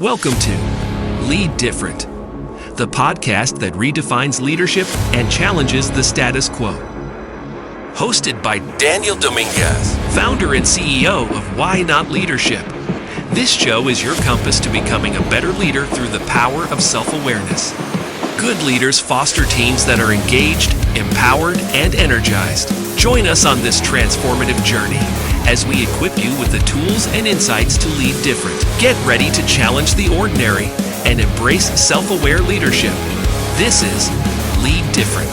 Welcome to Lead Different, the podcast that redefines leadership and challenges the status quo. Hosted by Daniel Dominguez, founder and CEO of Why Not Leadership. This show is your compass to becoming a better leader through the power of self-awareness. Good leaders foster teams that are engaged, empowered, and energized. Join us on this transformative journey as we equip you with the tools and insights to lead different. Get ready to challenge the ordinary and embrace self-aware leadership. This is Lead Different.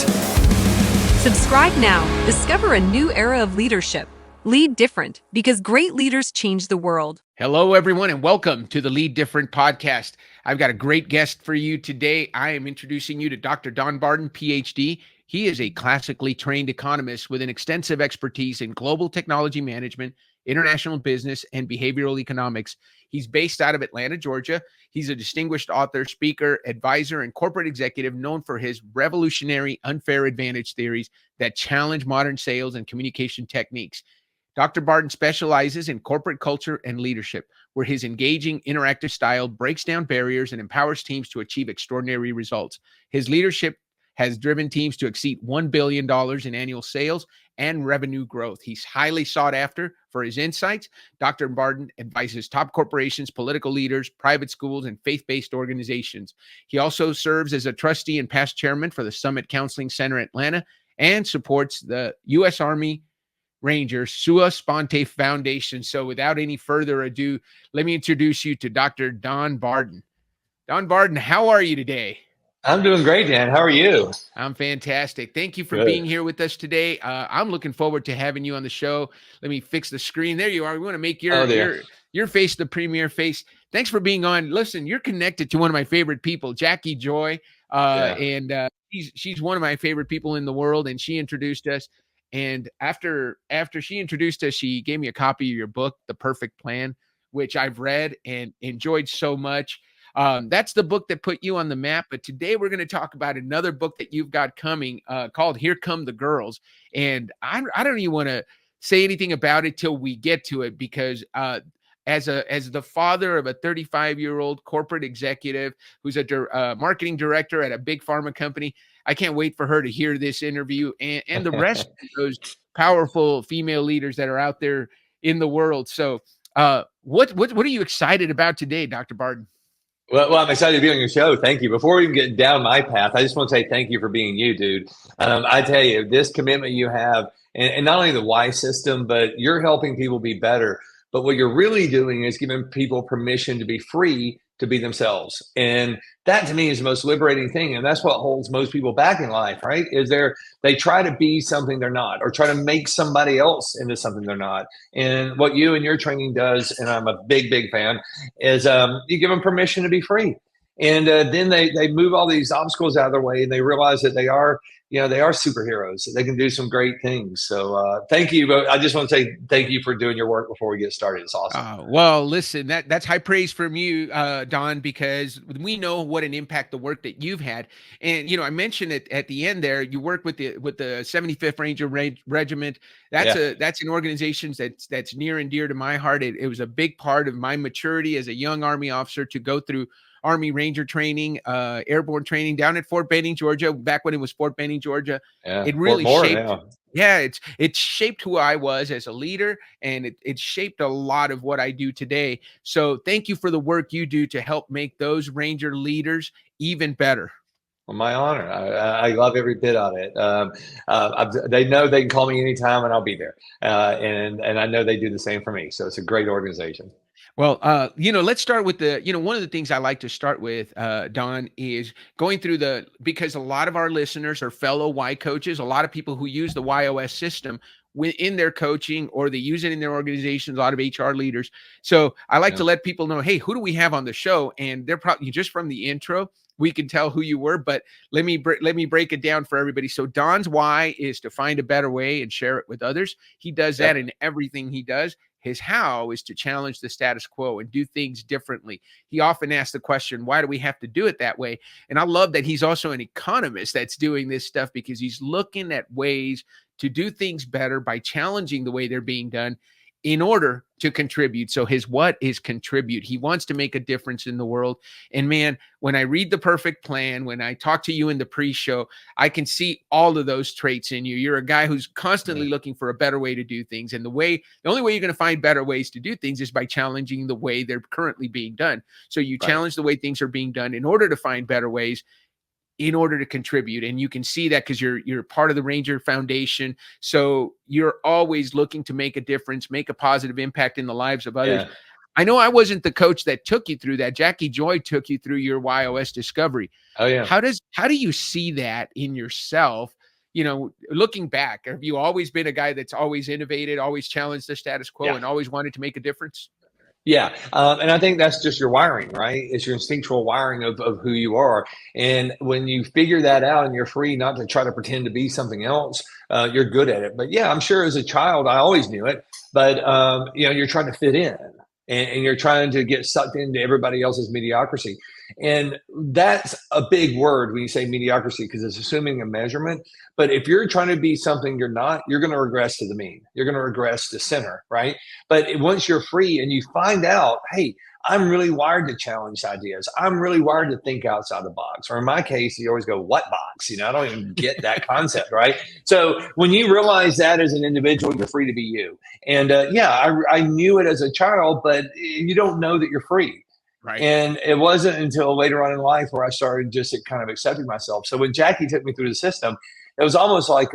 Subscribe now. Discover a new era of leadership. Lead Different, because great leaders change the world. Hello, everyone, and welcome to the Lead Different podcast. I've got a great guest for you today. I am introducing you to Dr. Don Barden, Ph.D. He is a classically trained economist with an extensive expertise in global technology management, international business, and behavioral economics. He's based out of Atlanta, Georgia. He's a distinguished author, speaker, advisor, and corporate executive known for his revolutionary unfair advantage theories that challenge modern sales and communication techniques. Dr. Barden specializes in corporate culture and leadership, where his engaging, interactive style breaks down barriers and empowers teams to achieve extraordinary results. His leadership has driven teams to exceed $1 billion in annual sales and revenue growth. He's highly sought after for his insights. Dr. Barden advises top corporations, political leaders, private schools, and faith-based organizations. He also serves as a trustee and past chairman for the Summit Counseling Center Atlanta and supports the U.S. Army Rangers Sua Sponte Foundation. So without any further ado, let me introduce you to Dr. Don Barden. Don Barden, how are you today? I'm doing great, Dan. How are you? I'm fantastic. Thank you for being here with us today. I'm looking forward to having you on the show. Let me fix the screen. There you are. We want to make your face the premier face. Thanks for being on. Listen, you're connected to one of my favorite people, Jackie Joy, and she's one of my favorite people in the world, and she introduced us. And after she introduced us, she gave me a copy of your book, The Perfect Plan, which I've read and enjoyed so much. That's the book that put you on the map. But today we're going to talk about another book that you've got coming called Here Come the Girls. And I don't even want to say anything about it till we get to it, because as the father of a 35-year-old corporate executive who's a marketing director at a big pharma company, I can't wait for her to hear this interview and the rest of those powerful female leaders that are out there in the world. So what are you excited about today, Dr. Barden? Well, I'm excited to be on your show. Thank you. Before we even get down my path, I just want to say thank you for being you, dude. I tell you, this commitment you have, and not only the why system, but you're helping people be better. But what you're really doing is giving people permission to be free to be themselves. And that to me is the most liberating thing. And that's what holds most people back in life, right? Is they try to be something they're not, or try to make somebody else into something they're not. And what you and your training does, and I'm a big, big fan, is you give them permission to be free. And then they move all these obstacles out of their way, and they realize that they are superheroes. They can do some great things. So thank you. But I just want to say thank you for doing your work before we get started. It's awesome. Well, listen, that's high praise from you, Don, because we know what an impact the work that you've had. And, I mentioned it at the end there, you work with the 75th Ranger Regiment. That's an organization that's near and dear to my heart. It was a big part of my maturity as a young Army officer to go through Army Ranger training, airborne training down at Fort Benning, Georgia, back when it was Fort Benning, Georgia. Yeah, it really it shaped who I was as a leader, and it shaped a lot of what I do today. So thank you for the work you do to help make those Ranger leaders even better. Well, my honor. I love every bit of it. They know they can call me anytime and I'll be there. And I know they do the same for me. So it's a great organization. Well, let's start with one of the things I like to start with, Don, is going through because a lot of our listeners are fellow Y coaches, a lot of people who use the YOS system in their coaching, or they use it in their organizations, a lot of HR leaders. So I like to let people know, hey, who do we have on the show? And they're probably just from the intro, we can tell who you were, but let me break it down for everybody. So Don's why is to find a better way and share it with others. He does that in everything he does. His how is to challenge the status quo and do things differently. He often asks the question, why do we have to do it that way? And I love that he's also an economist that's doing this stuff, because he's looking at ways to do things better by challenging the way they're being done in order to contribute. So his what is contribute. He wants to make a difference in the world. And man, when I read The Perfect Plan, when I talk to you in the pre-show, I can see all of those traits in you. You're a guy who's constantly looking for a better way to do things. And the only way you're going to find better ways to do things is by challenging the way they're currently being done. So you challenge the way things are being done in order to find better ways, in order to contribute. And you can see that because you're part of the Ranger Foundation. So you're always looking to make a difference, make a positive impact in the lives of others. Yeah. I know I wasn't the coach that took you through that. Jackie Joy took you through your YOS discovery. Oh yeah. How do you see that in yourself? You know, looking back, have you always been a guy that's always innovated, always challenged the status quo, and always wanted to make a difference? Yeah. And I think that's just your wiring, right? It's your instinctual wiring of who you are. And when you figure that out and you're free not to try to pretend to be something else, you're good at it. But yeah, I'm sure as a child, I always knew it. But, you're trying to fit in and you're trying to get sucked into everybody else's mediocrity. And that's a big word when you say mediocrity, because it's assuming a measurement. But if you're trying to be something you're not, you're going to regress to the mean. You're going to regress to center, right? But once you're free and you find out, hey, I'm really wired to challenge ideas. I'm really wired to think outside the box. Or in my case, you always go, what box? I don't even get that concept, right? So when you realize that as an individual, you're free to be you. And I knew it as a child, but you don't know that you're free. Right. And it wasn't until later on in life where I started just kind of accepting myself. So when Jackie took me through the system, it was almost like,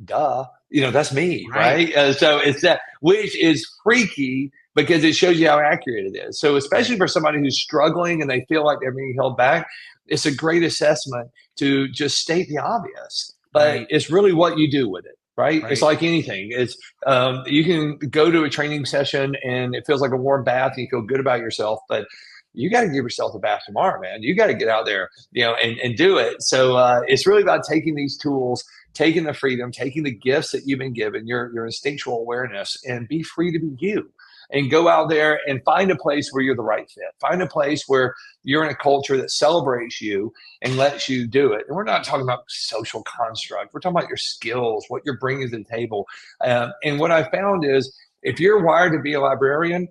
duh, that's me, right? So it's that, which is freaky because it shows you how accurate it is. So especially for somebody who's struggling and they feel like they're being held back, it's a great assessment to just state the obvious, but it's really what you do with it. Right? It's like anything. It's you can go to a training session and it feels like a warm bath and you feel good about yourself, but you got to give yourself a bath tomorrow, man. You got to get out there, and do it. So it's really about taking these tools, taking the freedom, taking the gifts that you've been given, your instinctual awareness, and be free to be you. And go out there and find a place where you're the right fit. Find a place where you're in a culture that celebrates you and lets you do it. And we're not talking about social construct. We're talking about your skills, what you're bringing to the table. And what I found is if you're wired to be a librarian,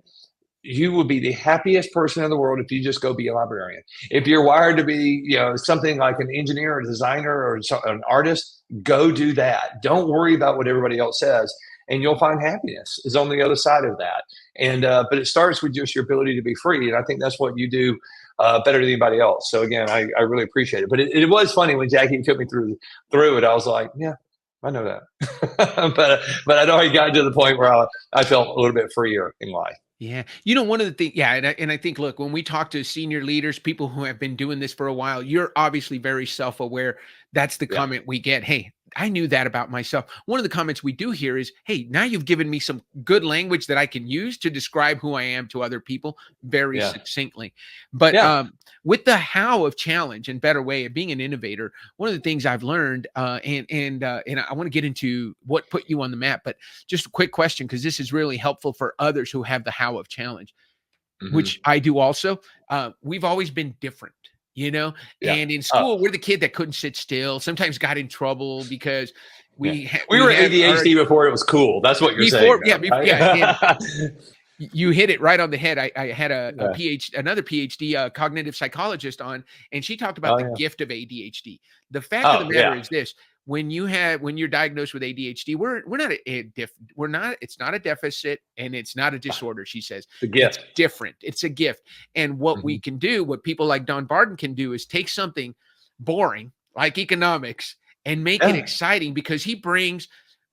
you will be the happiest person in the world if you just go be a librarian. If you're wired to be, something like an engineer or a designer or an artist, go do that. Don't worry about what everybody else says. And you'll find happiness is on the other side of that. And but it starts with just your ability to be free. And I think that's what you do better than anybody else. So again, I really appreciate it. But it was funny when Jackie took me through it. I was like, yeah, I know that. but I'd already gotten to the point where I felt a little bit freer in life. Yeah. One of the things, and I think, look, when we talk to senior leaders, people who have been doing this for a while, you're obviously very self-aware. That's the comment we get. Hey, I knew that about myself. One of the comments we do hear is, hey, now you've given me some good language that I can use to describe who I am to other people very succinctly. But with the how of challenge and better way of being an innovator, one of the things I've learned, and I want to get into what put you on the map, but just a quick question, because this is really helpful for others who have the how of challenge, which I do also. We've always been different. And in school, we're the kid that couldn't sit still, sometimes got in trouble because we were ADHD before it was cool. That's what you're saying. You hit it right on the head. I had another PhD cognitive psychologist on, and she talked about the gift of ADHD. The fact of the matter is this: when you're diagnosed with ADHD, it's not a deficit and it's not a disorder. She says it's different. It's a gift. And what we can do, what people like Don Barden can do, is take something boring like economics and make it exciting, because he brings,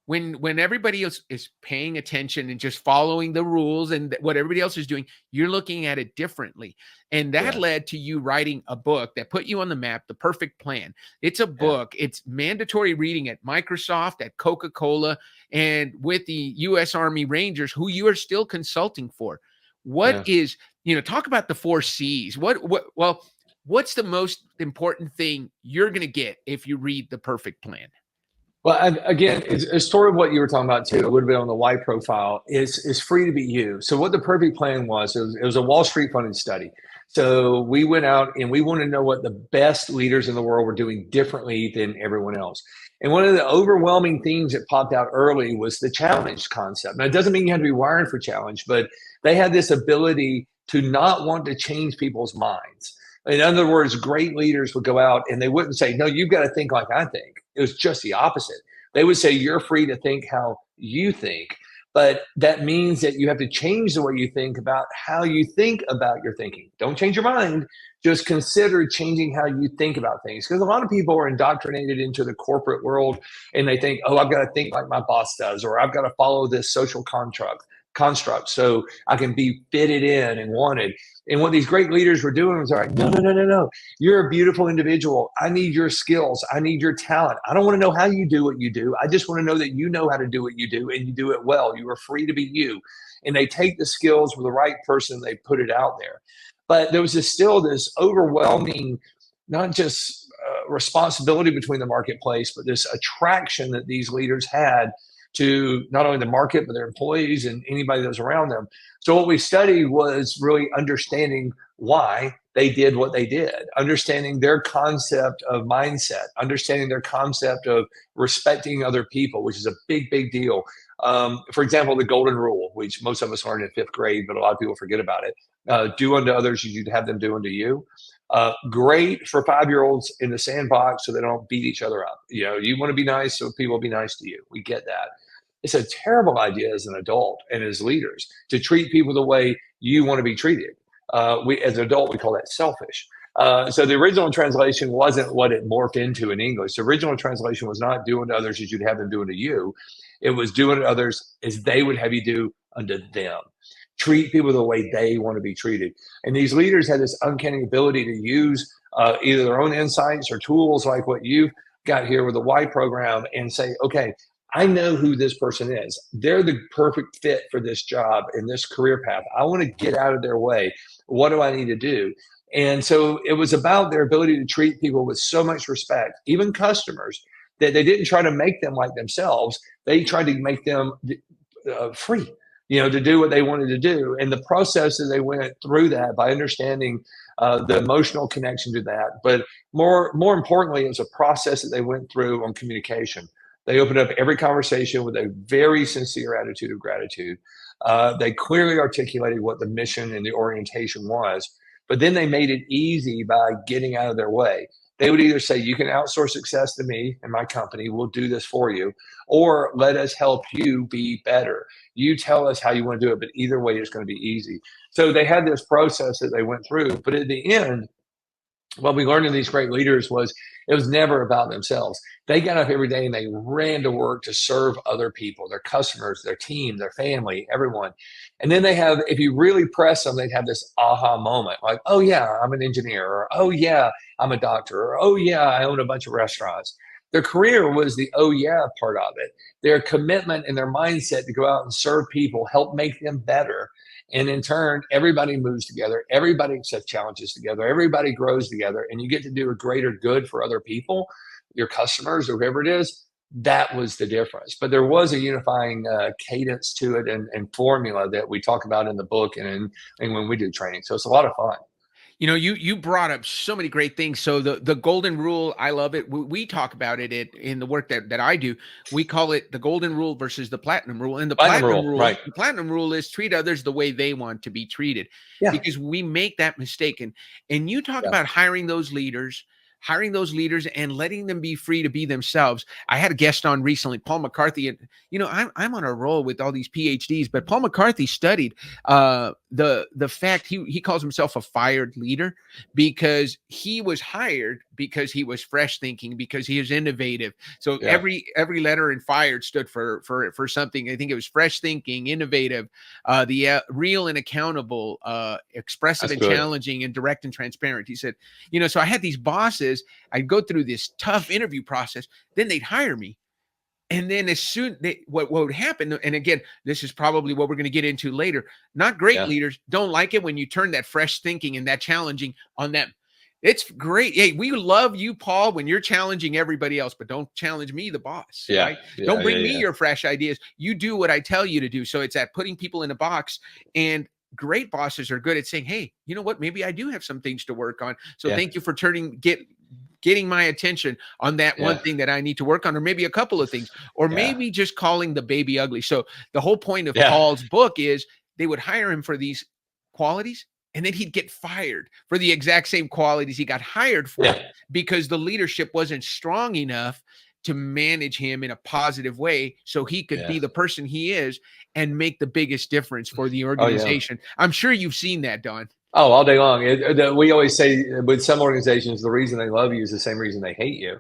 when everybody else is paying attention and just following the rules and what everybody else is doing, you're looking at it differently. And that led to you writing a book that put you on the map, The Perfect Plan. It's a book. It's mandatory reading at Microsoft, at Coca-Cola, and with the U.S. Army Rangers, who you are still consulting for. What is, talk about the 4 C's. What's the most important thing you're going to get if you read The Perfect Plan? Well, again, it's sort of what you were talking about too. A little bit on the why profile is free to be you. So what the perfect plan was, it was a Wall Street funded study. So we went out and we wanted to know what the best leaders in the world were doing differently than everyone else. And one of the overwhelming themes that popped out early was the challenge concept. Now, it doesn't mean you have to be wired for challenge, but they had this ability to not want to change people's minds. In other words, great leaders would go out and they wouldn't say, no, you've got to think like I think. It was just the opposite. They would say, you're free to think how you think. But that means that you have to change the way you think about how you think about your thinking. Don't change your mind. Just consider changing how you think about things. Because a lot of people are indoctrinated into the corporate world and they think, oh, I've got to think like my boss does, or I've got to follow this social construct so I can be fitted in and wanted. And what these great leaders were doing was like, no, no, no, no, no. You're a beautiful individual. I need your skills. I need your talent. I don't want to know how you do what you do. I just want to know that you know how to do what you do and you do it well. You are free to be you. And they take the skills with the right person, they put it out there. But there was still this overwhelming, not just responsibility between the marketplace, but this attraction that these leaders had to not only the market, but their employees and anybody that was around them. So what we studied was really understanding why they did what they did, understanding their concept of mindset, understanding their concept of respecting other people, which is a big, big deal. For example, the golden rule, which most of us learned in fifth grade, but a lot of people forget about it. Do unto others as you'd have them do unto you. Great for 5-year-olds in the sandbox so they don't beat each other up. You know, you want to be nice so people will be nice to you. We get that. It's a terrible idea as an adult and as leaders to treat people the way you want to be treated. As an adult, we call that selfish. So the original translation wasn't what it morphed into in English. The original translation was not do unto others as you'd have them do unto you. It was do unto others as they would have you do unto them. Treat people the way they want to be treated. And these leaders had this uncanny ability to use either their own insights or tools like what you've got here with the Y program and say, okay, I know who this person is. They're the perfect fit for this job and this career path. I want to get out of their way. What do I need to do? And so it was about their ability to treat people with so much respect, even customers, that they didn't try to make them like themselves. They tried to make them free, to do what they wanted to do. And the process that they went through that by understanding the emotional connection to that. But more importantly, it was a process that they went through on communication. They opened up every conversation with a very sincere attitude of gratitude. They clearly articulated what the mission and the orientation was, but then they made it easy by getting out of their way. They would either say, you can outsource success to me and my company, we'll do this for you, or let us help you be better. You tell us how you want to do it, but either way, it's going to be easy. So they had this process that they went through, but at the end, what we learned in these great leaders was it was never about themselves. They got up every day and they ran to work to serve other people, their customers, their team, their family, everyone. And then they have, if you really press them, they'd have this aha moment like, oh yeah, I'm an engineer, or oh yeah, I'm a doctor, or oh yeah, I own a bunch of restaurants. Their career was the oh yeah part of it. Their commitment and their mindset to go out and serve people helped make them better. And in turn, everybody moves together. Everybody accepts challenges together. Everybody grows together. And you get to do a greater good for other people, your customers, or whoever it is. That was the difference. But there was a unifying cadence to it and formula that we talk about in the book and when we do training. So it's a lot of fun. You brought up so many great things. So the golden rule, I love it. We talk about it in the work that I do. We call it the golden rule versus the platinum rule. And the platinum rule, right. The platinum rule is treat others the way they want to be treated. Yeah. Because we make that mistake. And you talk about hiring those leaders and letting them be free to be themselves. I had a guest on recently, Paul McCarthy, and I'm on a roll with all these PhDs, but Paul McCarthy studied the fact he calls himself a fired leader because he was hired because he was fresh thinking, because he is innovative. So every letter in fired stood for something. I think it was fresh thinking, innovative, the real and accountable, expressive and challenging, and direct and transparent. He said, so I had these bosses. I'd go through this tough interview process, then they'd hire me. And then as soon what would happen, and again, this is probably what we're going to get into later. Not great leaders don't like it when you turn that fresh thinking and that challenging on them. It's great. Hey, we love you, Paul, when you're challenging everybody else, but don't challenge me, the boss, Yeah, right? yeah, Don't bring yeah, me yeah. your fresh ideas. You do what I tell you to do. So it's at putting people in a box. And great bosses are good at saying, hey, you know what? Maybe I do have some things to work on. So Yeah. thank you for getting my attention on that one Yeah. thing that I need to work on, or maybe a couple of things, or Yeah. maybe just calling the baby ugly. So the whole point of Yeah. Paul's book is they would hire him for these qualities, and then he'd get fired for the exact same qualities he got hired for, Yeah. because the leadership wasn't strong enough to manage him in a positive way so he could Yeah. be the person he is and make the biggest difference for the Oh, yeah. organization. I'm sure you've seen that, Don. Oh, all day long. We always say with some organizations, the reason they love you is the same reason they hate you.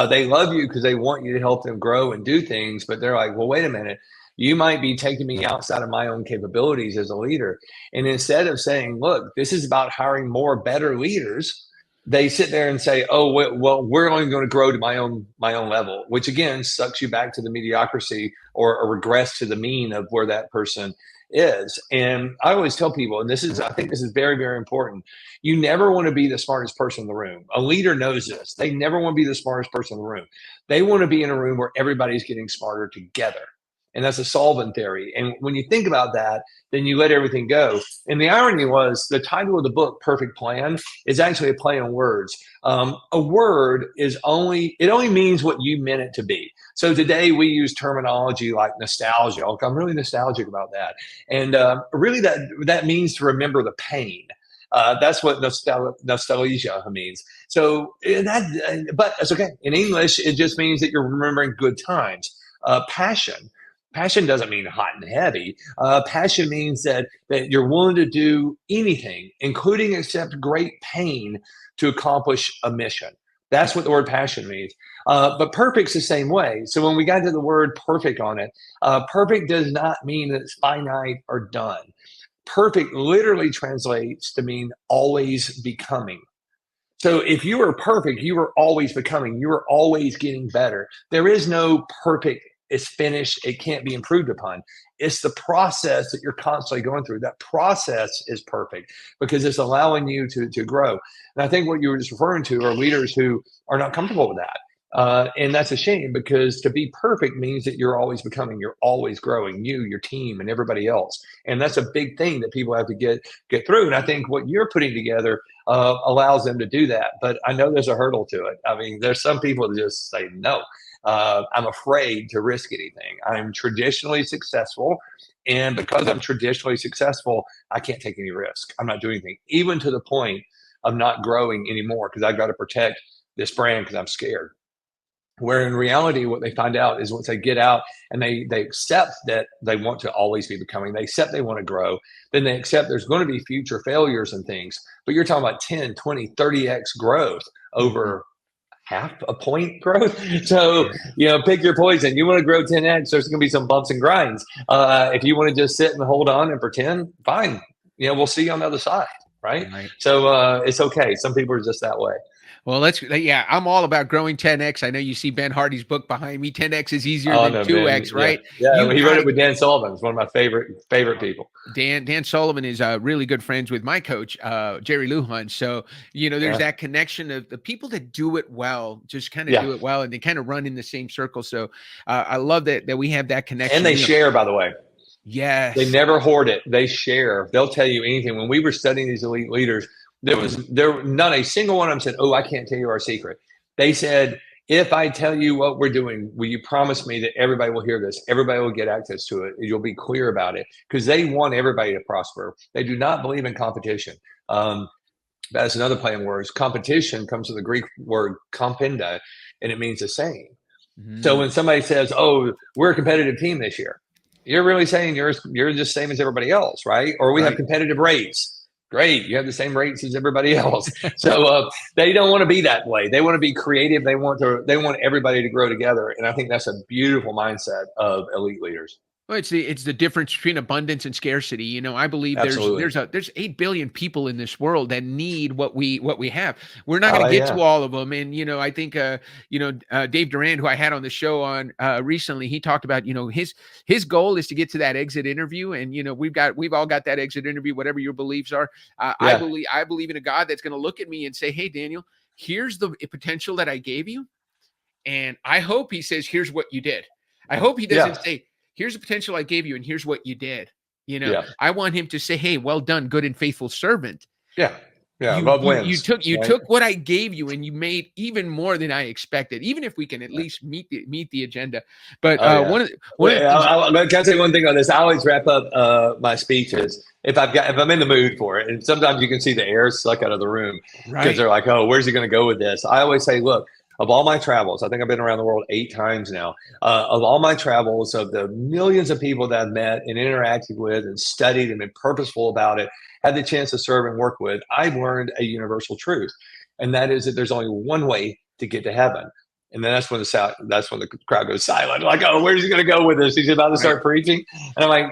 They love you because they want you to help them grow and do things, but they're like, well, wait a minute. You might be taking me outside of my own capabilities as a leader. And instead of saying, look, this is about hiring more better leaders, they sit there and say, oh, well, we're only going to grow to my own level, which again sucks you back to the mediocrity or regress to the mean of where that person is. And I always tell people, and I think this is very, very important. You never want to be the smartest person in the room. A leader knows this. They never want to be the smartest person in the room. They want to be in a room where everybody's getting smarter together. And that's a solvent theory. And when you think about that, then you let everything go. And the irony was the title of the book, Perfect Plan, is actually a play on words. A word only means what you meant it to be. So today we use terminology like nostalgia. I'm really nostalgic about that. And really that means to remember the pain. That's what nostalgia means. So but it's okay. In English, it just means that you're remembering good times. Passion doesn't mean hot and heavy. Passion means that you're willing to do anything, including accept great pain to accomplish a mission. That's what the word passion means. But perfect's the same way. So when we got to the word perfect on it, perfect does not mean that it's finite or done. Perfect literally translates to mean always becoming. So if you are perfect, you are always becoming, you are always getting better. There is no perfect, it's finished, it can't be improved upon. It's the process that you're constantly going through. That process is perfect because it's allowing you to grow. And I think what you were just referring to are leaders who are not comfortable with that. And that's a shame because to be perfect means that you're always becoming, you're always growing, your team, and everybody else. And that's a big thing that people have to get through. And I think what you're putting together allows them to do that. But I know there's a hurdle to it. I mean, there's some people that just say no. I'm afraid to risk anything. I'm traditionally successful. And because I'm traditionally successful, I can't take any risk. I'm not doing anything, even to the point of not growing anymore because I've got to protect this brand because I'm scared. Where in reality, what they find out is once they get out and they accept that they want to always be becoming, they accept they want to grow, then they accept there's going to be future failures and things. But you're talking about 10, 20, 30x growth over half a point growth. So, pick your poison. You want to grow 10x, there's going to be some bumps and grinds. If you want to just sit and hold on and pretend, fine. We'll see you on the other side. Right. So it's okay. Some people are just that way. Well, I'm all about growing 10x. I know you see Ben Hardy's book behind me. 10x is easier than 2x, right? Yeah, he wrote it with Dan Sullivan. It's one of my favorite people. Dan Sullivan is really good friends with my coach, Jerry Lujan. So, there's that connection of the people that do it well, just kind of do it well, and they kind of run in the same circle. So I love that we have that connection. And they share, by the way. Yes. They never hoard it. They share. They'll tell you anything. When we were studying these elite leaders, there not a single one of them said, oh, I can't tell you our secret. They said, if I tell you what we're doing, will you promise me that everybody will hear this? Everybody will get access to it. You'll be clear about it because they want everybody to prosper. They do not believe in competition. That's another play on words. Competition comes from the Greek word compenda, and it means the same. Mm-hmm. So when somebody says, oh, we're a competitive team this year, you're really saying you're just same as everybody else, right? Or we have competitive rates. Great, you have the same rates as everybody else. So they don't want to be that way. They want to be creative. They want everybody to grow together. And I think that's a beautiful mindset of elite leaders. Well, it's the difference between abundance and scarcity. I believe Absolutely. there's 8 billion people in this world that need what we have. We're not going Oh to get yeah. to all of them, and I think Dave Durand, who I had on the show on recently, he talked about his goal is to get to that exit interview, and we've all got that exit interview, whatever your beliefs are. Yeah. I believe in a God that's going to look at me and say, "Hey, Daniel, here's the potential that I gave you." And I hope he says, here's what you did. I hope he Yeah. doesn't say, here's the potential I gave you, and here's what you did. Yeah. I want him to say, hey, well done, good and faithful servant. Yeah. Yeah. You Love you you wins. took you Right. took what I gave you and you made even more than I expected, even if we can at Yeah. least meet the agenda. But Oh yeah. one of the things. Can I say one thing on this? I always wrap up my speeches if I'm in the mood for it, and sometimes you can see the air suck out of the room because Right. they're like, "Oh, where's he going to go with this?" I always say, "Look, of all my travels, I think I've been around the world 8 times now. Of all my travels, of the millions of people that I've met and interacted with and studied and been purposeful about it, had the chance to serve and work with, I've learned a universal truth, and that is that there's only one way to get to heaven." And then that's when the crowd goes silent. Like, oh, where's he going to go with this? He's about to Right. start preaching. And I'm like,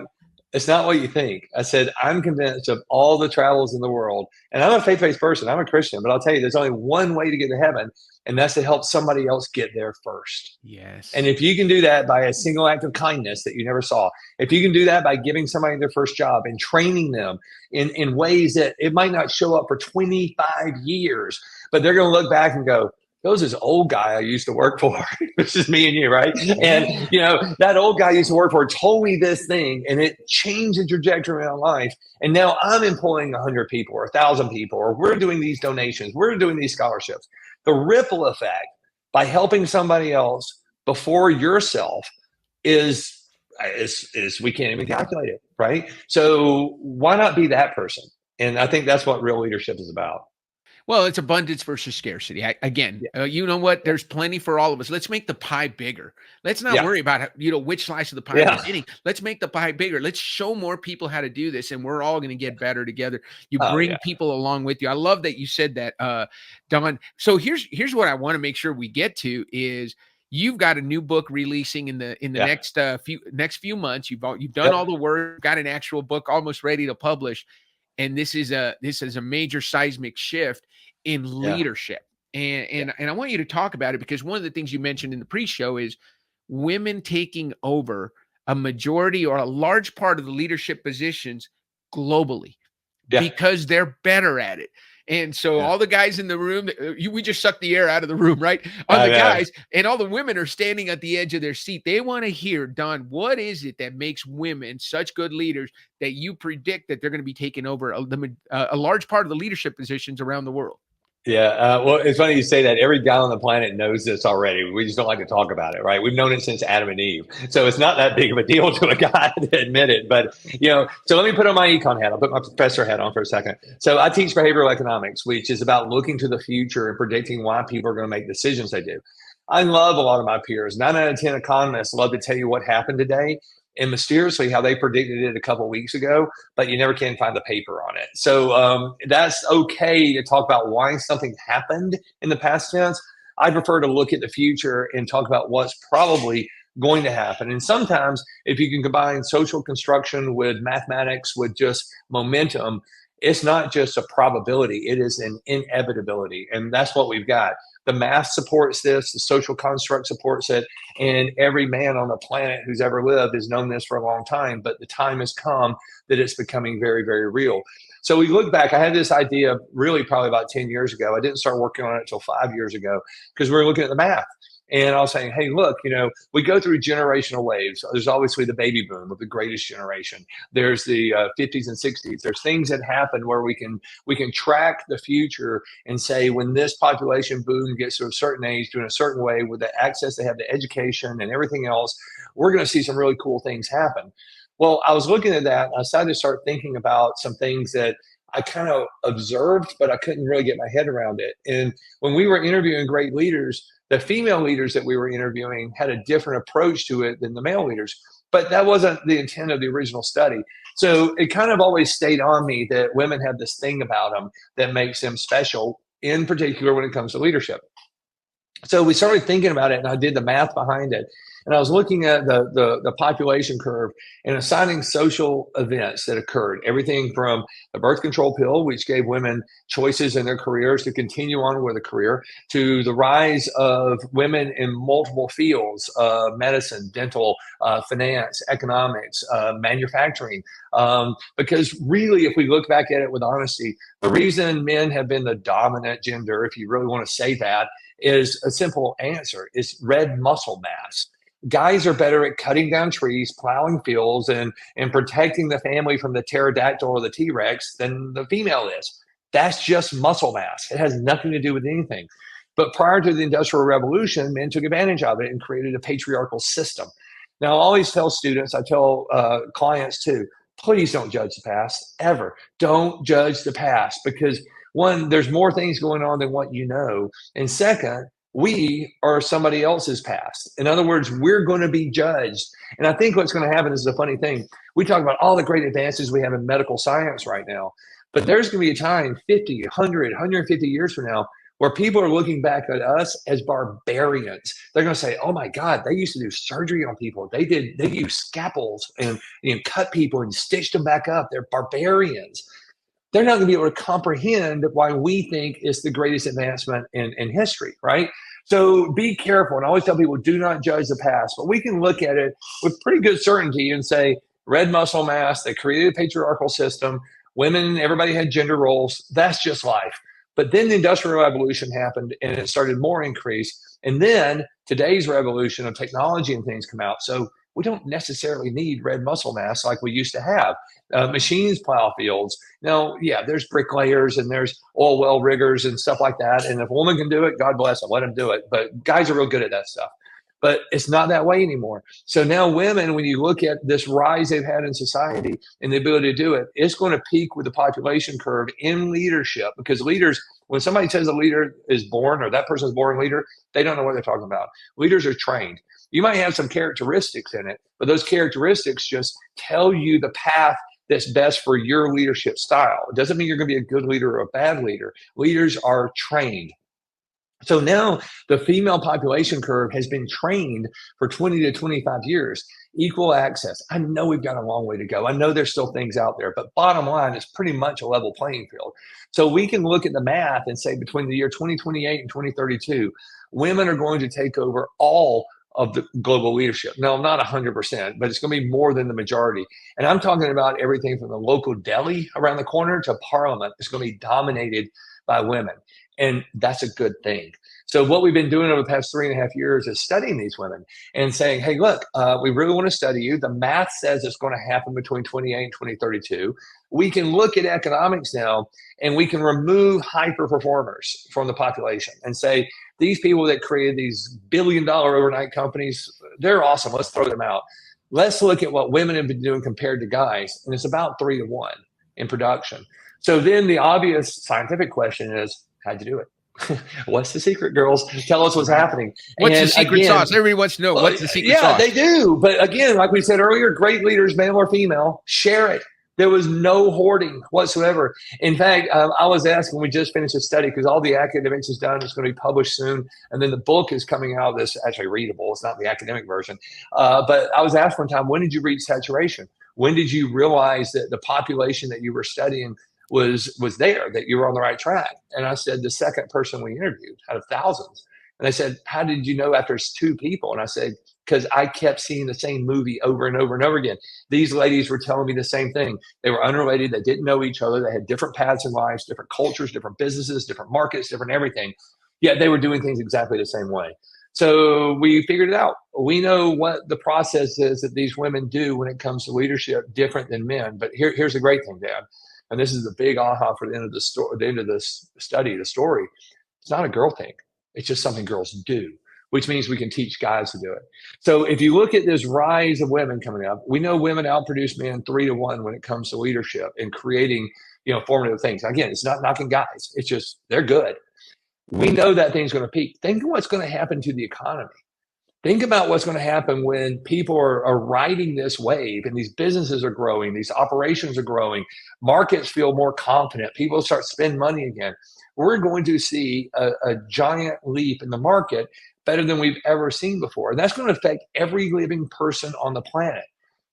it's not what you think. I said, I'm convinced of all the travels in the world. And I'm a faith-based person. I'm a Christian. But I'll tell you, there's only one way to get to heaven. And that's to help somebody else get there first. And Yes. if you can do that by a single act of kindness that you never saw, if you can do that by giving somebody their first job and training them in ways that it might not show up for 25 years, but they're going to look back and go, "Those is old guy I used to work for." This is me and you, right? And that old guy I used to work for told me this thing, and it changed the trajectory of my life. And now I'm employing 100 people or 1,000 people, or we're doing these donations, we're doing these scholarships. The ripple effect by helping somebody else before yourself is we can't even calculate it, right? So why not be that person? And I think that's what real leadership is about. Well, it's abundance versus scarcity. Again, Yeah. you know what? There's plenty for all of us. Let's make the pie bigger. Let's not Yeah. worry about which slice of the pie Yeah. we're getting. Let's make the pie bigger. Let's show more people how to do this, and we're all going to get better together. You Oh bring yeah. people along with you. I love that you said that, Don. So here's what I want to make sure we get to is you've got a new book releasing in the Yeah. next few months. You've done Yep. all the work, got an actual book almost ready to publish, and this is a major seismic shift in Yeah. leadership. And I want you to talk about it because one of the things you mentioned in the pre-show is women taking over a majority or a large part of the leadership positions globally Yeah. because they're better at it. And so Yeah. all the guys in the room, we just sucked the air out of the room, right? On I the know. guys, and all the women are standing at the edge of their seat. They want to hear, Don, what is it that makes women such good leaders that you predict that they're going to be taking over a large part of the leadership positions around the world? Yeah. Well, it's funny you say that. Every guy on the planet knows this already. We just don't like to talk about it, right? We've known it since Adam and Eve. So it's not that big of a deal to a guy to admit it. But, so let me put on my econ hat. I'll put my professor hat on for a second. So I teach behavioral economics, which is about looking to the future and predicting why people are going to make decisions they do. I love a lot of my peers. 9 out of 10 economists love to tell you what happened today and mysteriously how they predicted it a couple of weeks ago, but you never can find the paper on it. So that's okay to talk about why something happened in the past tense. I prefer to look at the future and talk about what's probably going to happen. And sometimes if you can combine social construction with mathematics, with just momentum, it's not just a probability, it is an inevitability. And that's what we've got. The math supports this, the social construct supports it, and every man on the planet who's ever lived has known this for a long time, but the time has come that it's becoming very, very real. So we look back, I had this idea really probably about 10 years ago. I didn't start working on it until 5 years ago because we were looking at the math. And I was saying, hey, look, we go through generational waves. There's obviously the baby boom of the greatest generation. There's the 50s and 60s. There's things that happen where we can track the future and say when this population boom gets to a certain age, doing a certain way with the access they have to education and everything else, we're going to see some really cool things happen. Well, I was looking at that and I decided to start thinking about some things that I kind of observed, but I couldn't really get my head around it. And when we were interviewing great leaders, the female leaders that we were interviewing had a different approach to it than the male leaders, but that wasn't the intent of the original study. So it kind of always stayed on me that women have this thing about them that makes them special, in particular when it comes to leadership. So we started thinking about it and I did the math behind it. And I was looking at the population curve and assigning social events that occurred, everything from the birth control pill, which gave women choices in their careers to continue on with a career, to the rise of women in multiple fields, medicine, dental, finance, economics, manufacturing. Because really, if we look back at it with honesty, the reason men have been the dominant gender, if you really want to say that, is a simple answer. It's red muscle mass. Guys are better at cutting down trees, plowing fields, and protecting the family from the pterodactyl or the T-Rex than the female is. That's just muscle mass. It has nothing to do with anything. But prior to the Industrial Revolution, men took advantage of it and created a patriarchal system. Now, I always tell students, I tell clients too, please don't judge the past, ever. Don't judge the past because, one, there's more things going on than what you know. And second, we are somebody else's past. In other words, we're going to be judged. And I think what's going to happen is a funny thing. We talk about all the great advances we have in medical science right now, but there's going to be a time 50, 100, 150 years from now where people are looking back at us as barbarians. They're going to say, oh my God, they used to do surgery on people. They used scalpels and cut people and stitched them back up. They're barbarians. They're not going to be able to comprehend why we think it's the greatest advancement in history, right? So be careful. And I always tell people, do not judge the past, but we can look at it with pretty good certainty and say, red muscle mass, they created a patriarchal system. Women, everybody had gender roles. That's just life. But then the Industrial Revolution happened and it started more increase. And then today's revolution of technology and things come out. So we don't necessarily need red muscle mass like we used to have. Machines plow fields. Now, yeah, there's bricklayers and there's oil well riggers and stuff like that. And if a woman can do it, God bless them, let them do it. But guys are real good at that stuff. But it's not that way anymore. So now women, when you look at this rise they've had in society and the ability to do it, it's going to peak with the population curve in leadership because leaders, when somebody says a leader is born or that person's born leader, they don't know what they're talking about. Leaders are trained. You might have some characteristics in it, but those characteristics just tell you the path that's best for your leadership style. It doesn't mean you're going to be a good leader or a bad leader. Leaders are trained. So now the female population curve has been trained for 20 to 25 years. Equal access. I know we've got a long way to go. I know there's still things out there, but bottom line, it's pretty much a level playing field. So we can look at the math and say between the year 2028 and 2032, women are going to take over all of the global leadership. No, not 100%, but it's going to be more than the majority. And I'm talking about everything from the local deli around the corner to parliament. It's going to be dominated by women. And that's a good thing. So what we've been doing over the past 3.5 years is studying these women and saying, hey, look, we really want to study you. The math says it's going to happen between 28 and 2032. We can look at economics now and we can remove hyper performers from the population and say, these people that created these billion-dollar overnight companies, they're awesome. Let's throw them out. Let's look at what women have been doing compared to guys. And it's about 3 to 1 in production. So then the obvious scientific question is, how'd you do it? What's the secret, girls? Tell us what's happening. What's the secret sauce? Everybody wants to know what's the secret sauce. Yeah, they do. But again, like we said earlier, great leaders, male or female, share it. There was no hoarding whatsoever. In fact, I was asked when we just finished a study, because all the academics is done, it's going to be published soon. And then the book is coming out that's actually readable. It's not the academic version. But I was asked one time, when did you reach saturation? When did you realize that the population that you were studying was there, that you were on the right track? And I said, the second person we interviewed out of thousands. And they said, how did you know after it's 2 people? And I said, because I kept seeing the same movie over and over and over again. These ladies were telling me the same thing. They were unrelated. They didn't know each other. They had different paths in lives, different cultures, different businesses, different markets, different everything. Yet they were doing things exactly the same way. So we figured it out. We know what the process is that these women do when it comes to leadership different than men. But here's the great thing, Dan. And this is the big aha for the end of the story, the end of this study, the story. It's not a girl thing. It's just something girls do, which means we can teach guys to do it. So if you look at this rise of women coming up, we know women outproduce men 3 to 1 when it comes to leadership and creating, formative things. Again, it's not knocking guys. It's just, they're good. We know that thing's going to peak. Think of what's going to happen to the economy. Think about what's going to happen when people are riding this wave and these businesses are growing, these operations are growing, markets feel more confident, people start spending money again. we're going to see a giant leap in the market better than we've ever seen before. And that's going to affect every living person on the planet.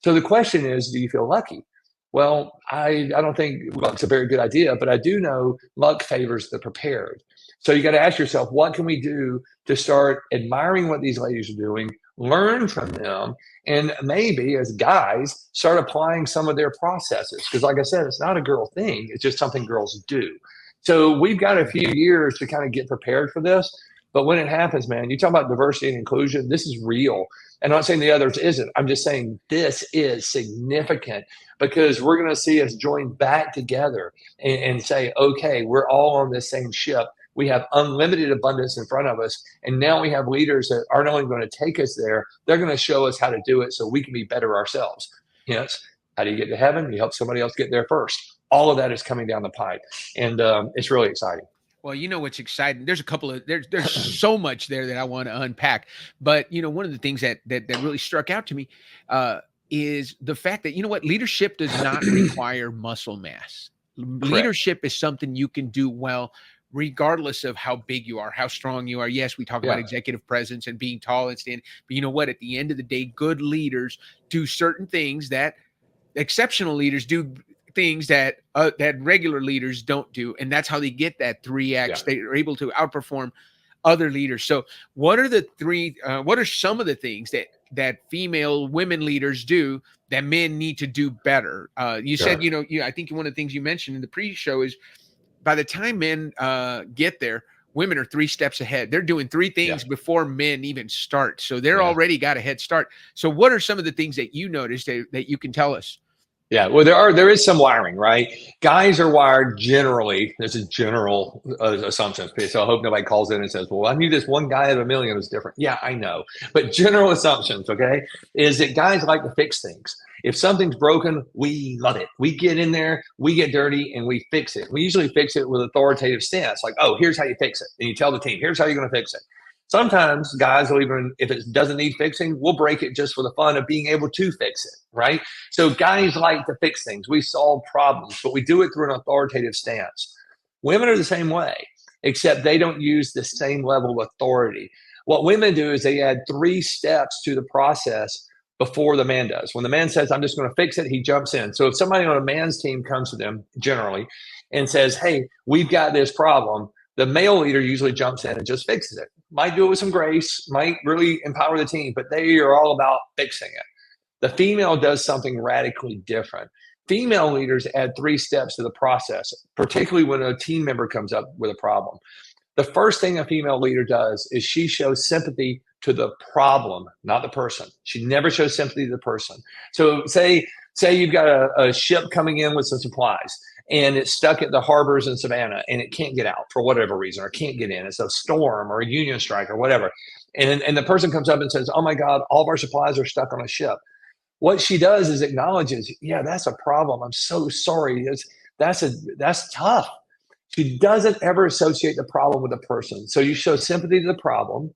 So the question is, do you feel lucky? Well, I don't think luck's a very good idea, but I do know luck favors the prepared. So you got to ask yourself, what can we do to start admiring what these ladies are doing, learn from them, and maybe as guys start applying some of their processes? Because like I said, it's not a girl thing. It's just something girls do. So we've got a few years to kind of get prepared for this. But when it happens, man, you talk about diversity and inclusion, this is real. And I'm not saying the others isn't. I'm just saying this is significant because we're going to see us join back together and say, okay, we're all on this same ship. We have unlimited abundance in front of us. And now we have leaders that aren't only going to take us there, they're going to show us how to do it so we can be better ourselves. Hence, how do you get to heaven? You help somebody else get there first. All of that is coming down the pipe. And it's really exciting. Well, you know what's exciting? There's a couple of there's so much there that I want to unpack. But one of the things that really struck out to me is the fact that leadership does not require muscle mass. Correct. Leadership is something you can do well, regardless of how big you are, how strong you are. Yes, we talk about executive presence and being tall and standing. But you know what? At the end of the day, good leaders do certain things that exceptional leaders do. Things that regular leaders don't do, and that's how they get that 3x. They are able to outperform other leaders. So, what are the three? What are some of the things that women leaders do that men need to do better? You said, I think one of the things you mentioned in the pre-show is by the time men get there, women are 3 steps ahead. They're doing 3 things before men even start, so they're already got a head start. So, what are some of the things that you noticed that you can tell us? Yeah, well, there is some wiring, right? Guys are wired generally. This is general assumptions. So I hope nobody calls in and says, well, I knew this one guy out of a million was different. Yeah, I know. But general assumptions, okay, is that guys like to fix things. If something's broken, we love it. We get in there, we get dirty, and we fix it. We usually fix it with authoritative stance, like, oh, here's how you fix it. And you tell the team, here's how you're going to fix it. Sometimes guys will even, if it doesn't need fixing, we'll break it just for the fun of being able to fix it, right? So guys like to fix things. We solve problems, but we do it through an authoritative stance. Women are the same way, except they don't use the same level of authority. What women do is they add 3 steps to the process before the man does. When the man says, I'm just going to fix it, he jumps in. So if somebody on a man's team comes to them generally and says, hey, we've got this problem, the male leader usually jumps in and just fixes it. Might do it with some grace, might really empower the team, but they are all about fixing it. The female does something radically different. Female leaders add 3 steps to the process, particularly when a team member comes up with a problem. The first thing a female leader does is she shows sympathy to the problem, not the person. She never shows sympathy to the person. So say you've got a ship coming in with some supplies, and it's stuck at the harbors in Savannah and it can't get out for whatever reason or can't get in. It's a storm or a union strike or whatever. And the person comes up and says, oh my God, all of our supplies are stuck on a ship. What she does is acknowledges, yeah, that's a problem. I'm so sorry. That's tough. She doesn't ever associate the problem with the person. So you show sympathy to the problem.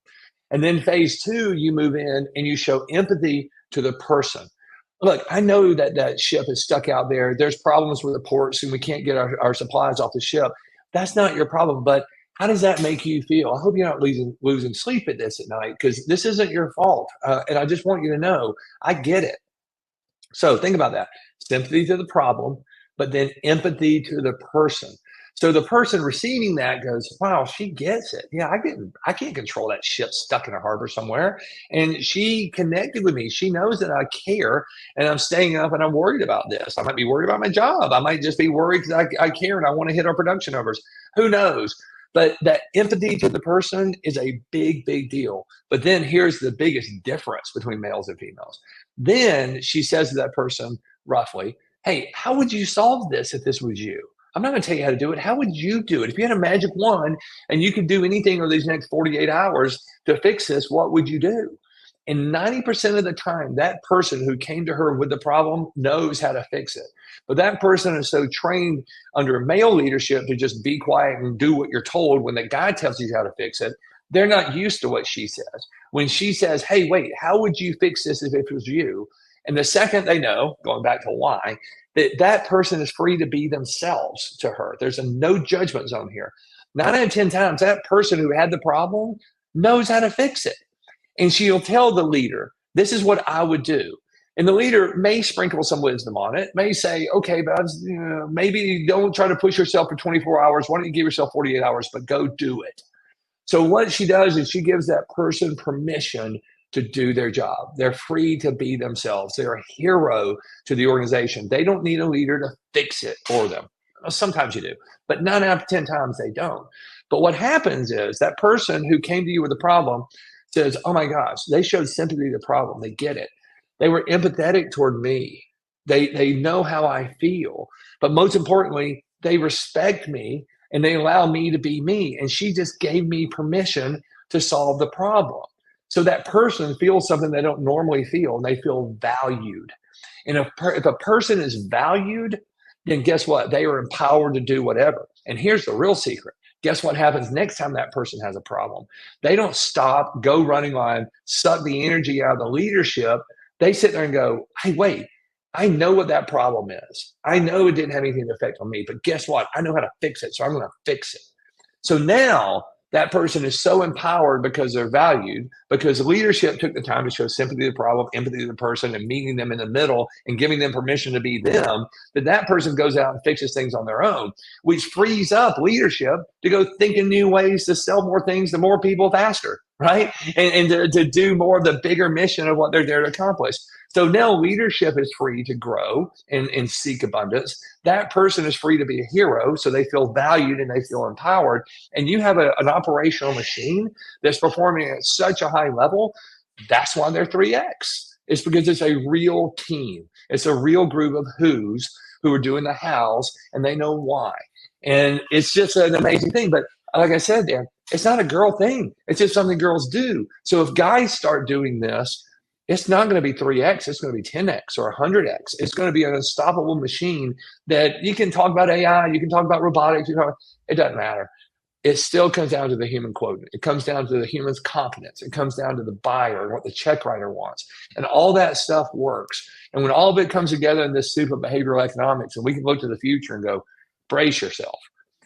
And then phase 2, you move in and you show empathy to the person. Look, I know that ship is stuck out there. There's problems with the ports and we can't get our supplies off the ship. That's not your problem. But how does that make you feel? I hope you're not losing sleep at this at night because this isn't your fault. And I just want you to know, I get it. So think about that. Sympathy to the problem, but then empathy to the person. So the person receiving that goes, wow, she gets it. Yeah, I can't control that ship stuck in a harbor somewhere. And she connected with me. She knows that I care and I'm staying up and I'm worried about this. I might be worried about my job. I might just be worried because I care and I want to hit our production numbers. Who knows? But that empathy to the person is a big, big deal. But then here's the biggest difference between males and females. Then she says to that person roughly, hey, how would you solve this if this was you? I'm not going to tell you how to do it. How would you do it? If you had a magic wand and you could do anything over these next 48 hours to fix this, what would you do? And 90% of the time, that person who came to her with the problem knows how to fix it. But that person is so trained under male leadership to just be quiet and do what you're told when the guy tells you how to fix it. They're not used to what she says. When she says, hey, wait, how would you fix this if it was you? And the second they know, going back to why, that person is free to be themselves to her. There's a no judgment zone here. 9 out of 10 times, that person who had the problem knows how to fix it. And she'll tell the leader, this is what I would do. And the leader may sprinkle some wisdom on it, may say, okay, but maybe don't try to push yourself for 24 hours. Why don't you give yourself 48 hours, but go do it. So what she does is she gives that person permission to do their job. They're free to be themselves. They're a hero to the organization. They don't need a leader to fix it for them. Sometimes you do, but 9 out of 10 times they don't. But what happens is that person who came to you with a problem says, oh my gosh, they showed sympathy to the problem. They get it. They were empathetic toward me. They know how I feel. But most importantly, they respect me and they allow me to be me. And she just gave me permission to solve the problem. So that person feels something they don't normally feel, and they feel valued. And if a person is valued, then guess what? They are empowered to do whatever. And here's the real secret. Guess what happens next time that person has a problem? They don't stop, go running on, suck the energy out of the leadership. They sit there and go, hey, wait, I know what that problem is. I know it didn't have anything to affect on me, but guess what? I know how to fix it, so I'm going to fix it. So now that person is so empowered because they're valued, because leadership took the time to show sympathy to the problem, empathy to the person, and meeting them in the middle and giving them permission to be them, that person goes out and fixes things on their own, which frees up leadership to go think in new ways to sell more things to more people faster, right? And to do more of the bigger mission of what they're there to accomplish. So now leadership is free to grow and seek abundance. That person is free to be a hero, so they feel valued and they feel empowered. And you have an operational machine that's performing at such a high level. That's why they're 3X. It's because it's a real team. It's a real group of who are doing the hows, and they know why. And it's just an amazing thing. But like I said, Dan, it's not a girl thing. It's just something girls do. So if guys start doing this, it's not going to be 3X. It's going to be 10X or 100X. It's going to be an unstoppable machine that you can talk about AI, you can talk about robotics, it doesn't matter. It still comes down to the human quotient. It comes down to the human's competence. It comes down to the buyer and what the check writer wants. And all that stuff works. And when all of it comes together in this soup of behavioral economics, and we can look to the future and go, brace yourself.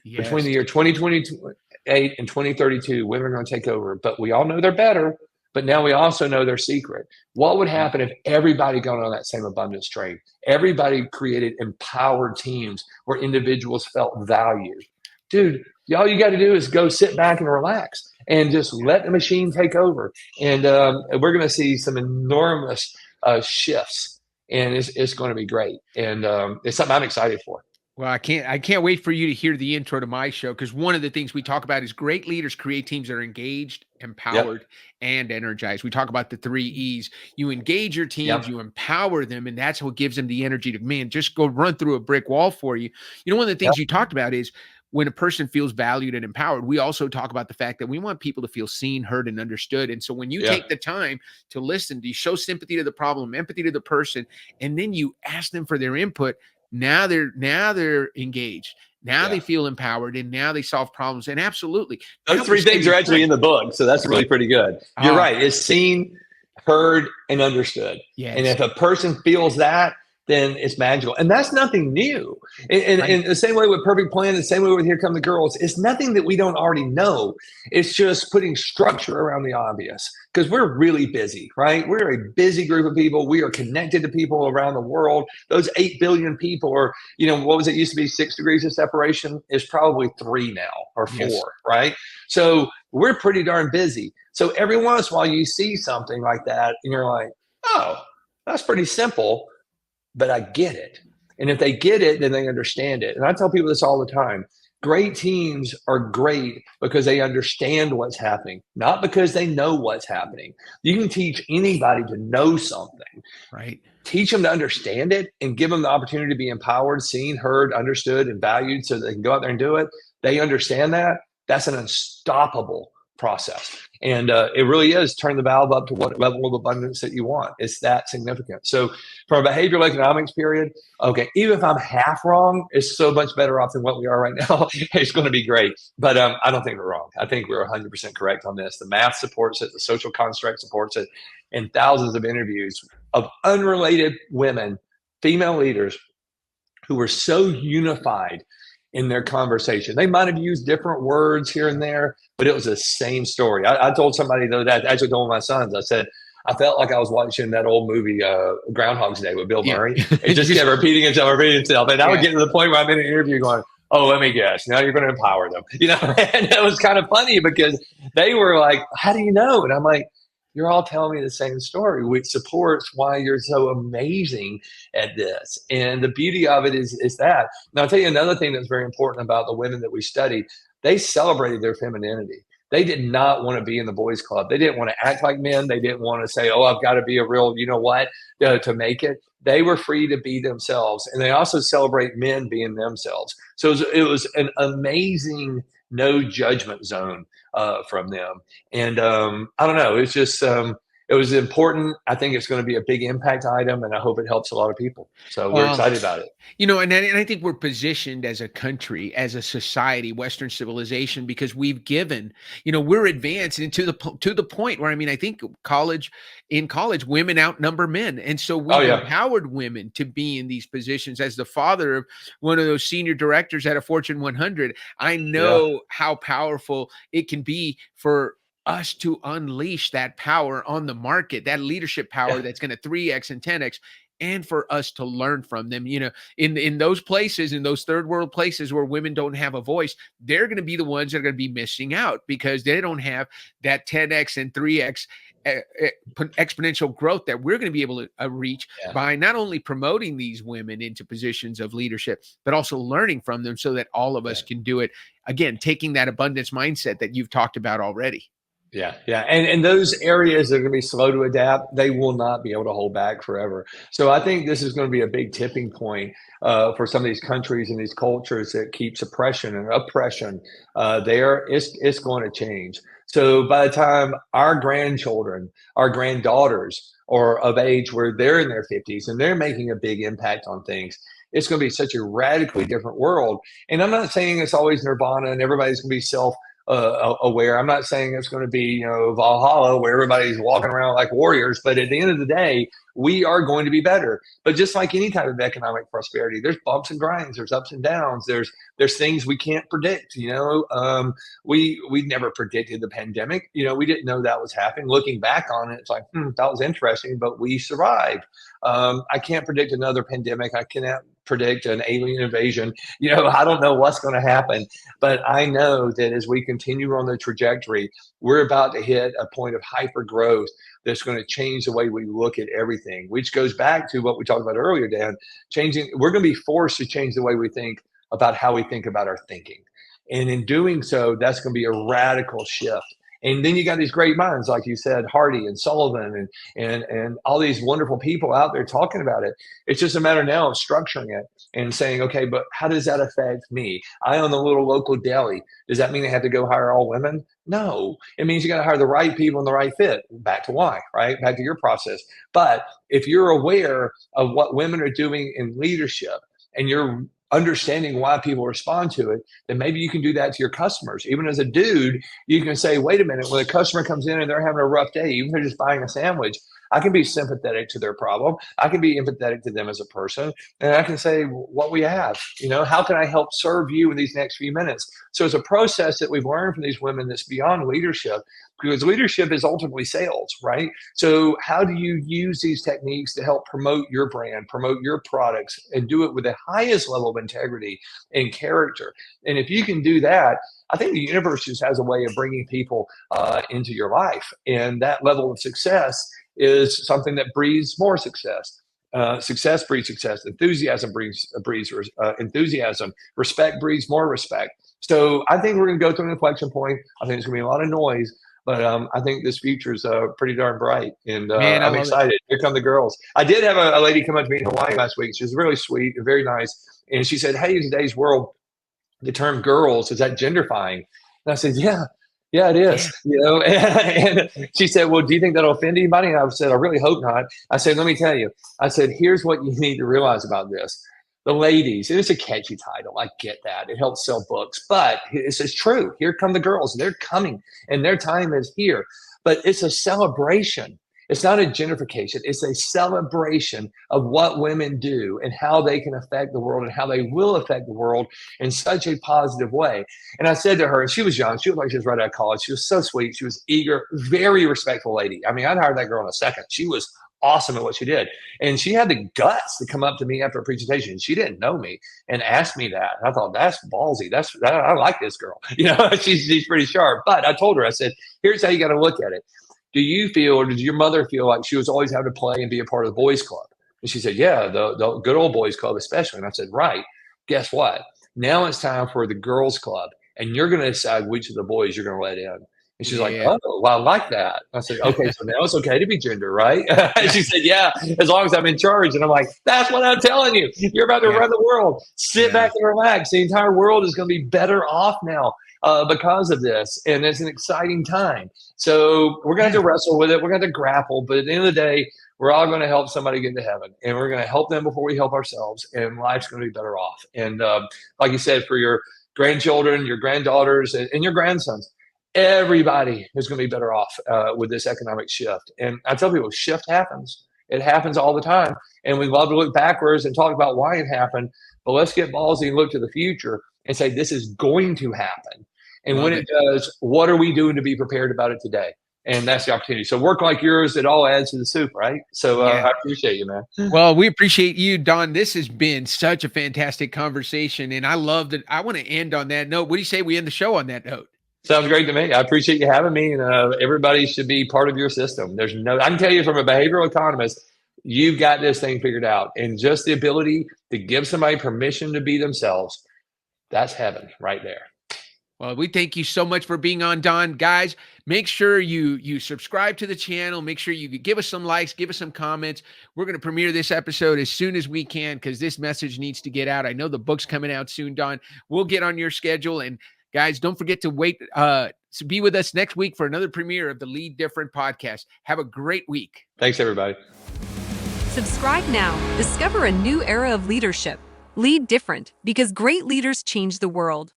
Yes. Between the year 2028 and 2032, women are going to take over. But we all know they're better. But now we also know their secret. What would happen if everybody got on that same abundance train? Everybody created empowered teams where individuals felt valued. Dude, all you got to do is go sit back and relax and just let the machine take over. And we're going to see some enormous shifts, and it's going to be great. And it's something I'm excited for. Well, I can't wait for you to hear the intro to my show, because one of the things we talk about is great leaders create teams that are engaged, empowered, and energized. We talk about the 3 E's. You engage your teams, you empower them, and that's what gives them the energy to, man, just go run through a brick wall for you. You know, one of the things you talked about is when a person feels valued and empowered, we also talk about the fact that we want people to feel seen, heard, and understood. And so when you take the time to listen, you show sympathy to the problem, empathy to the person, and then you ask them for their input, now they're engaged. Now they feel empowered, and now they solve problems. And absolutely, those 3 things are actually in the book, so that's really pretty good. You're right. It's seen, heard, and understood. Yes. And if a person feels that, then it's magical. And that's nothing new. And the same way with Perfect Plan, the same way with Here Come the Girls, it's nothing that we don't already know. It's just putting structure around the obvious, because we're really busy, right? We're a busy group of people. We are connected to people around the world. Those 8 billion people are, what was it used to be 6 degrees of separation is probably 3 now or 4, right? So we're pretty darn busy. So every once in a while you see something like that and you're like, oh, that's pretty simple. But I get it. And if they get it, then they understand it. And I tell people this all the time. Great teams are great because they understand what's happening, not because they know what's happening. You can teach anybody to know something. Right. Teach them to understand it and give them the opportunity to be empowered, seen, heard, understood, and valued so they can go out there and do it. They understand that. That's an unstoppable process. And it really is turn the valve up to what level of abundance that you want. It's that significant. So from a behavioral economics period, okay, even if I'm half wrong, it's so much better off than what we are right now. It's going to be great. But I don't think we're wrong. I think we're 100% correct on this. The math supports it. The social construct supports it. And thousands of interviews of unrelated women, female leaders, who were so unified in their conversation. They might have used different words here and there, but it was the same story. I told somebody though that actually told my sons, I said, I felt like I was watching that old movie, Groundhog's Day with Bill Murray. It just kept repeating itself. And I would get to the point where I'm in an interview going, oh, let me guess. Now you're going to empower them. And it was kind of funny because they were like, how do you know? And I'm like, you're all telling me the same story, which supports why you're so amazing at this. And the beauty of it is that. Now, I'll tell you another thing that's very important about the women that we studied. They celebrated their femininity. They did not want to be in the boys' club. They didn't want to act like men. They didn't want to say, oh, I've got to be a real, you know what, to make it. They were free to be themselves. And they also celebrate men being themselves. So it was an amazing no judgment zone from them. And I don't know, it's just, it was important. I think it's going to be a big impact item, and I hope it helps a lot of people. So we're excited about it. And I think we're positioned as a country, as a society, Western civilization, because we've given, we're advanced and to the point where, I think in college, women outnumber men. And so we've empowered women to be in these positions. As the father of one of those senior directors at a Fortune 100, I know how powerful it can be for us to unleash that power on the market, that leadership power that's going to 3x and 10x, and for us to learn from them. In those places, in those third world places where women don't have a voice, they're going to be the ones that are going to be missing out because they don't have that 10x and 3x exponential growth that we're going to be able to reach by not only promoting these women into positions of leadership, but also learning from them so that all of us can do it. Again, taking that abundance mindset that you've talked about already. Yeah. And those areas that are going to be slow to adapt, they will not be able to hold back forever. So I think this is going to be a big tipping point for some of these countries and these cultures that keep suppression and oppression there. It's going to change. So by the time our grandchildren, our granddaughters are of age where they're in their 50s and they're making a big impact on things, it's going to be such a radically different world. And I'm not saying it's always nirvana and everybody's going to be aware. I'm not saying it's going to be, Valhalla where everybody's walking around like warriors, but at the end of the day, we are going to be better. But just like any type of economic prosperity, there's bumps and grinds, there's ups and downs, there's things we can't predict. We never predicted the pandemic. We didn't know that was happening. Looking back on it, it's like, that was interesting, but we survived. I can't predict another pandemic. I cannot predict an alien invasion. I don't know what's going to happen, but I know that as we continue on the trajectory, we're about to hit a point of hyper growth that's going to change the way we look at everything, which goes back to what we talked about earlier, Dan. We're going to be forced to change the way we think about how we think about our thinking. And in doing so, that's going to be a radical shift. And then you got these great minds, like you said, Hardy and Sullivan and all these wonderful people out there talking about it. It's just a matter now of structuring it and saying, okay, but how does that affect me? I own a little local deli. Does that mean I have to go hire all women? No, it means you got to hire the right people and the right fit. Back to why, right? Back to your process. But if you're aware of what women are doing in leadership and you're understanding why people respond to it, then maybe you can do that to your customers. Even as a dude, you can say, wait a minute, when a customer comes in and they're having a rough day, even if they're just buying a sandwich, I can be sympathetic to their problem. I can be empathetic to them as a person. And I can say what we have, how can I help serve you in these next few minutes? So it's a process that we've learned from these women that's beyond leadership, because leadership is ultimately sales, right? So how do you use these techniques to help promote your brand, promote your products, and do it with the highest level of integrity and character? And if you can do that, I think the universe just has a way of bringing people into your life. And that level of success is something that breeds more success. Success breeds success. Enthusiasm breeds enthusiasm. Respect breeds more respect. So I think we're going to go through an inflection point. I think there's going to be a lot of noise, but I think this future is pretty darn bright. And Man, I'm excited. Here come the girls. I did have a lady come up to me in Hawaii last week. She was really sweet and very nice. And she said, hey, in today's world, the term girls, is that genderfying? And I said, yeah, it is. And she said, well, do you think that'll offend anybody? And I said, I really hope not. I said, let me tell you. I said, here's what you need to realize about this. The ladies, and it's a catchy title. I get that. It helps sell books, but it's true. Here come the girls. They're coming and their time is here. But it's a celebration. It's not a gentrification. It's a celebration of what women do and how they can affect the world and how they will affect the world in such a positive way. And I said to her, and she was young. She was like she was right out of college. She was so sweet. She was eager, very respectful lady. I mean, I'd hire that girl in a second. She was awesome at what she did. And she had the guts to come up to me after a presentation. She didn't know me and asked me that. And I thought, that's ballsy. I like this girl. She's pretty sharp. But I told her, I said, here's how you got to look at it. Do you feel, or did your mother feel like she was always having to play and be a part of the boys club? And she said, yeah, the good old boys club especially. And I said, right. Guess what? Now it's time for the girls club. And you're going to decide which of the boys you're going to let in. And she's like, oh, well, I like that. I said, okay, so now it's okay to be gender, right? And she said, yeah, as long as I'm in charge. And I'm like, that's what I'm telling you. You're about to run the world. Sit back and relax. The entire world is going to be better off now because of this. And it's an exciting time. So we're going to have to wrestle with it. We're going to have to grapple. But at the end of the day, we're all going to help somebody get to heaven. And we're going to help them before we help ourselves. And life's going to be better off. And like you said, for your grandchildren, your granddaughters, and your grandsons, everybody is going to be better off with this economic shift. And I tell people, shift happens. It happens all the time. And we love to look backwards and talk about why it happened. But let's get ballsy and look to the future and say, this is going to happen. And when it does, what are we doing to be prepared about it today? And that's the opportunity. So work like yours, it all adds to the soup, right? So I appreciate you, man. Well, we appreciate you, Don. This has been such a fantastic conversation. And I love that. I want to end on that note. What do you say we end the show on that note? Sounds great to me. I appreciate you having me, and everybody should be part of your system. I can tell you from a behavioral economist, you've got this thing figured out, and just the ability to give somebody permission to be themselves, that's heaven right there. Well, we thank you so much for being on, Don. Guys, make sure you subscribe to the channel. Make sure you give us some likes, give us some comments. We're going to premiere this episode as soon as we can because this message needs to get out. I know the book's coming out soon, Don. We'll get on your schedule. And guys, don't forget to wait to be with us next week for another premiere of the Lead Different podcast. Have a great week. Thanks, everybody. Subscribe now. Discover a new era of leadership. Lead different because great leaders change the world.